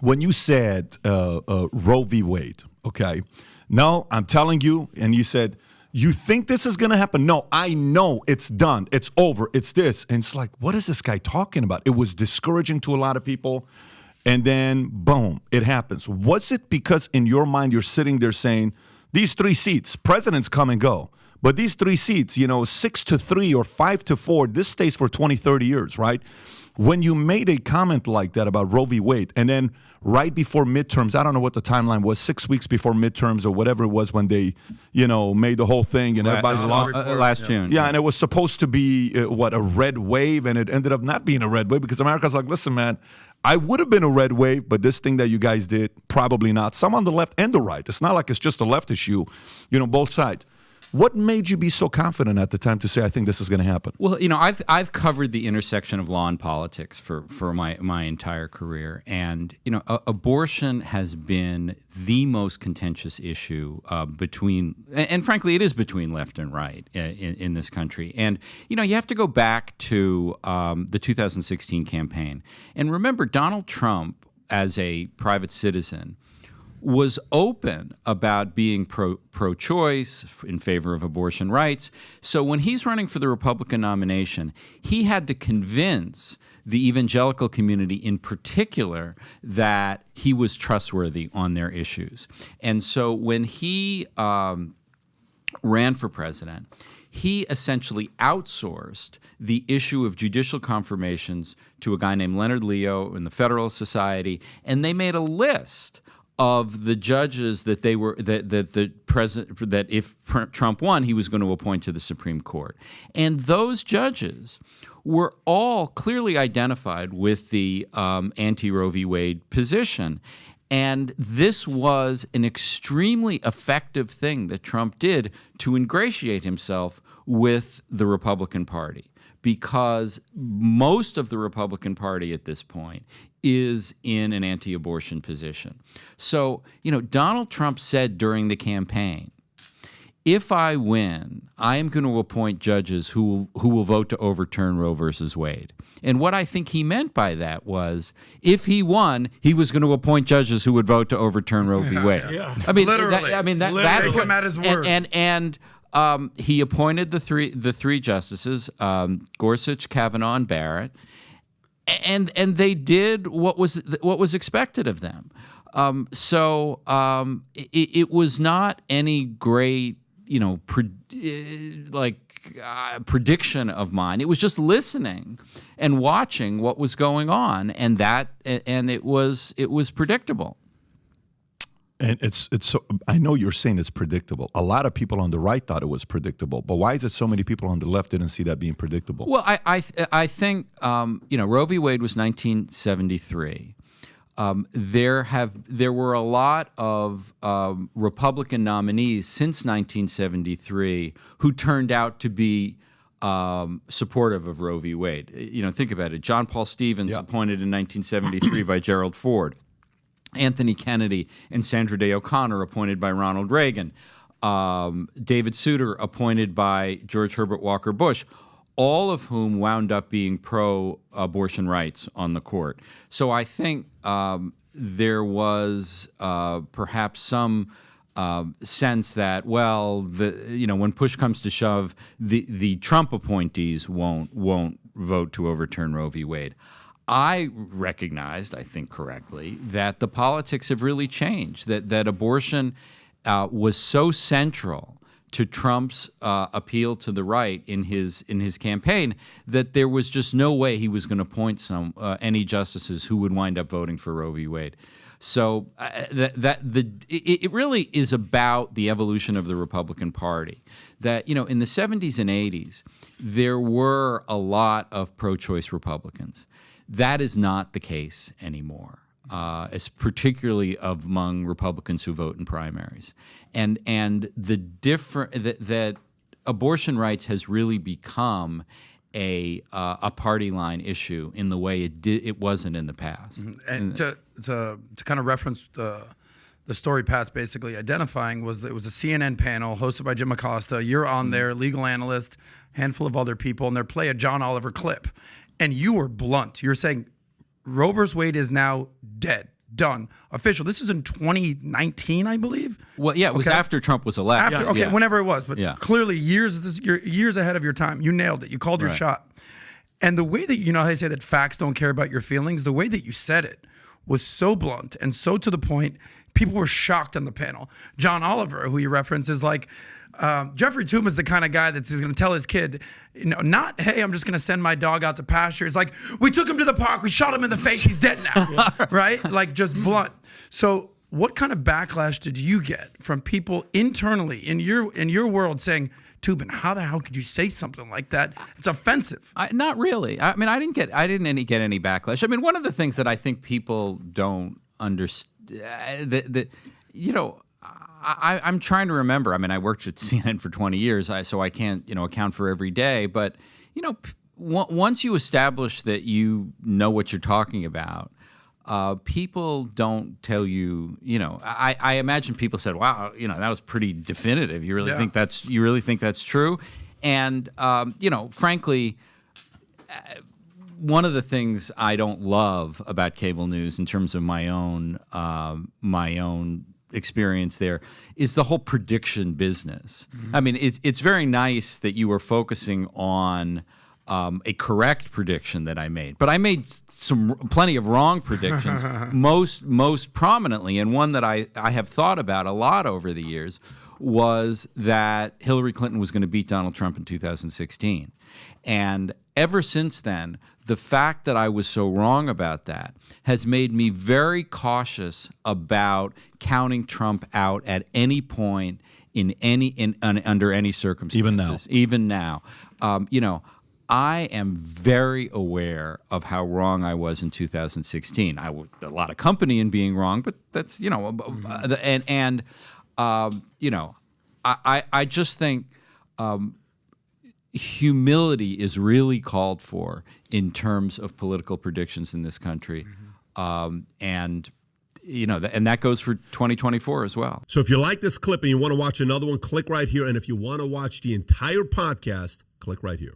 when you said Roe v. Wade, okay? No, I'm telling you, and you said, you think this is going to happen? No, I know it's done. It's over. It's this. And it's like, what is this guy talking about? It was discouraging to a lot of people. And then, boom, it happens. Was it because in your mind you're sitting there saying, these 3 seats, presidents come and go, but these 3 seats, 6-3 or 5-4, this stays for 20, 30 years, right? When you made a comment like that about Roe v. Wade, and then right before midterms, I don't know what the timeline was, 6 weeks before midterms or whatever it was when they, made the whole thing and everybody's last June. Yeah, and it was supposed to be, a red wave, and it ended up not being a red wave because America's like, listen, man, I would have been a red wave, but this thing that you guys did, probably not. Some on the left and the right. It's not like it's just a left issue, both sides. What made you be so confident at the time to say, I think this is going to happen? Well, I've covered the intersection of law and politics for my entire career. And, abortion has been the most contentious issue between, and frankly, it is between left and right in this country. And, you have to go back to the 2016 campaign. And remember, Donald Trump, as a private citizen, was open about being pro-choice, in favor of abortion rights. So when he's running for the Republican nomination, he had to convince the evangelical community in particular that he was trustworthy on their issues. And so when he ran for president, he essentially outsourced the issue of judicial confirmations to a guy named Leonard Leo in the Federalist Society, and they made a list of the judges that they were that if Trump won, he was going to appoint to the Supreme Court. And those judges were all clearly identified with the anti-Roe v. Wade position. And this was an extremely effective thing that Trump did to ingratiate himself with the Republican Party, because most of the Republican Party at this point is in an anti-abortion position. So, Donald Trump said during the campaign, if I win, I am going to appoint judges who will vote to overturn Roe versus Wade. And what I think he meant by that was, if he won, he was going to appoint judges who would vote to overturn Roe v. Wade. Yeah. I mean, literally. That's Take him at his word. And he appointed the three justices, Gorsuch, Kavanaugh, and Barrett, and they did what was expected of them. It was not any great, prediction of mine. It was just listening and watching what was going on, and it was predictable. And it's so, I know you're saying it's predictable. A lot of people on the right thought it was predictable, but why is it so many people on the left didn't see that being predictable? Well, I think Roe v. Wade was 1973. There were a lot of Republican nominees since 1973 who turned out to be supportive of Roe v. Wade. Think about it. John Paul Stevens, appointed in 1973 by Gerald Ford. Anthony Kennedy and Sandra Day O'Connor, appointed by Ronald Reagan. David Souter, appointed by George Herbert Walker Bush, all of whom wound up being pro-abortion rights on the court. So I think there was perhaps some sense that, when push comes to shove, the Trump appointees won't vote to overturn Roe v. Wade. I recognized, I think correctly, that the politics have really changed, that abortion was so central to Trump's appeal to the right in his campaign that there was just no way he was going to appoint any justices who would wind up voting for Roe v. Wade. So it really is about the evolution of the Republican Party. That in the 70s and 80s, there were a lot of pro-choice Republicans. That is not the case anymore, it's particularly among Republicans who vote in primaries, and that abortion rights has really become a party line issue in the way it wasn't in the past. And to kind of reference the story Pat's basically identifying, it was a CNN panel hosted by Jim Acosta. You're on there, legal analyst, handful of other people, and they're play a John Oliver clip. And you were blunt. You're saying Roe versus Wade is now dead, done, official. This is in 2019, I believe. Well, yeah, it was after Trump was elected. Whenever it was, but clearly you're years ahead of your time. You nailed it. You called your shot. And the way that, you know how they say that facts don't care about your feelings, the way that you said it was so blunt and so to the point, people were shocked on the panel. John Oliver, who you reference, is like, Jeffrey Toobin is the kind of guy that's going to tell his kid, you know, not, hey, I'm just going to send my dog out to pasture. It's like, we took him to the park, we shot him in the face, he's dead now, right? Like, just blunt. So what kind of backlash did you get from people internally in your world saying, Toobin, how the hell could you say something like that? It's offensive. Not really. I mean, I didn't get any backlash. I mean, one of the things that I think people don't understand, you know, I'm trying to remember. I mean, I worked at CNN for 20 years, so I can't, you know, account for every day. But, you know, once you establish that you know what you're talking about, people don't tell you, you know, I imagine people said, wow, you know, that was pretty definitive. You really think that's true? And, you know, frankly, one of the things I don't love about cable news in terms of my own experience there is the whole prediction business. I mean, it's very nice that you were focusing on a correct prediction that I made, but I made plenty of wrong predictions, most prominently, and one that I have thought about a lot over the years was that Hillary Clinton was going to beat Donald Trump in 2016. And ever since then, the fact that I was so wrong about that has made me very cautious about counting Trump out at any point under any circumstances. Even now. You know, I am very aware of how wrong I was in 2016. A lot of company in being wrong, but that's, you know, you know, I just think humility is really called for in terms of political predictions in this country, and you know, and that goes for 2024 as well. So if you like this clip and you want to watch another one, click right here, and if you want to watch the entire podcast, click right here.